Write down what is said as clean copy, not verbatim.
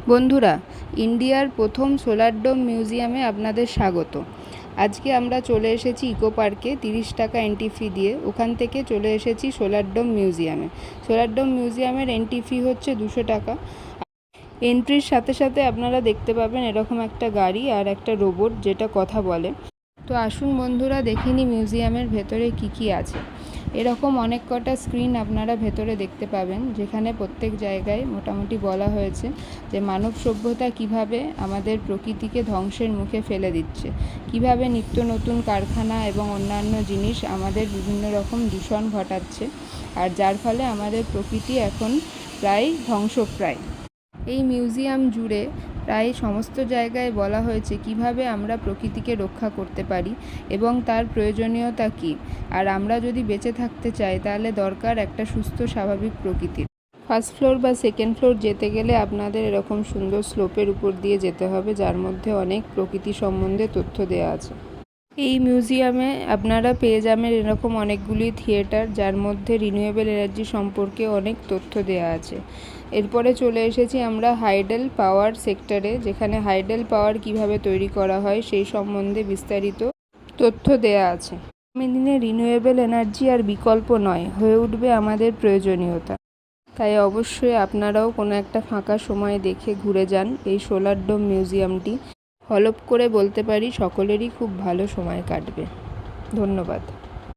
বন্ধুরা, ইন্ডিয়ার প্রথম সোলার ডোম মিউজিয়ামে আপনাদের স্বাগত। আজকে আমরা চলে এসেছি ইকো পার্কে 30 টাকা এন্ট্রি ফি দিয়ে। ওখান থেকে চলে এসেছি সোলার ডোম মিউজিয়ামে। সোলার ডোম মিউজিয়ামের এন্ট্রি ফি হচ্ছে 200 টাকা। এন্ট্রির সাথে সাথে আপনারা দেখতে পাবেন এরকম একটা গাড়ি আর একটা রোবট যেটা কথা বলে। তো আসুন বন্ধুরা, দেখে নিই মিউজিয়ামের ভেতরে কি আছে। এরকম অনেক কটা স্ক্রিন আপনারা ভেতরে দেখতে পাবেন, যেখানে প্রত্যেক জায়গায় মোটামুটি বলা হয়েছে যে মানব সভ্যতা কিভাবে আমাদের প্রকৃতিকে ধ্বংসের মুখে ফেলে দিচ্ছে, কিভাবে নিত্য নতুন কারখানা এবং অন্যান্য জিনিস আমাদের বিভিন্ন রকম দূষণ ঘটাচ্ছে, আর যার ফলে আমাদের প্রকৃতি এখন প্রায় ধ্বংসপ্রায়। এই মিউজিয়াম জুড়ে প্রায় সমস্ত জায়গায় বলা হয়েছে কিভাবে আমরা প্রকৃতিকে রক্ষা করতে পারি এবং তার প্রয়োজনীয়তা কী, আর আমরা যদি বেঁচে থাকতে চাই তাহলে দরকার একটা সুস্থ স্বাভাবিক প্রকৃতির। ফার্স্ট ফ্লোর বা সেকেন্ড ফ্লোর যেতে গেলে আপনাদের এরকম সুন্দর স্লোপের উপর দিয়ে যেতে হবে, যার মধ্যে অনেক প্রকৃতি সম্বন্ধে তথ্য দেওয়া আছে। এই মিউজিয়ামে আপনারা পেয়ে যাবেন এরকম অনেকগুলি থিয়েটার, যার মধ্যে রিনিউয়েবল এনার্জি সম্পর্কে অনেক তথ্য দেওয়া আছে। এরপরে চলে এসেছি আমরা হাইডেল পাওয়ার সেক্টরে, যেখানে হাইডেল পাওয়ার কিভাবে তৈরি করা হয় সেই সম্বন্ধে বিস্তারিত তথ্য দেওয়া আছে। আগামী দিনে রিনিউয়েবল এনার্জি আর বিকল্প নয়, হয়ে উঠবে আমাদের প্রয়োজনীয়তা। তাই অবশ্যই আপনারাও কোনো একটা ফাঁকা সময় দেখে ঘুরে যান এই সোলার ডোম মিউজিয়ামটি। হলপ করে বলতে পারি সকলেরই খুব ভালো সময় কাটবে। ধন্যবাদ।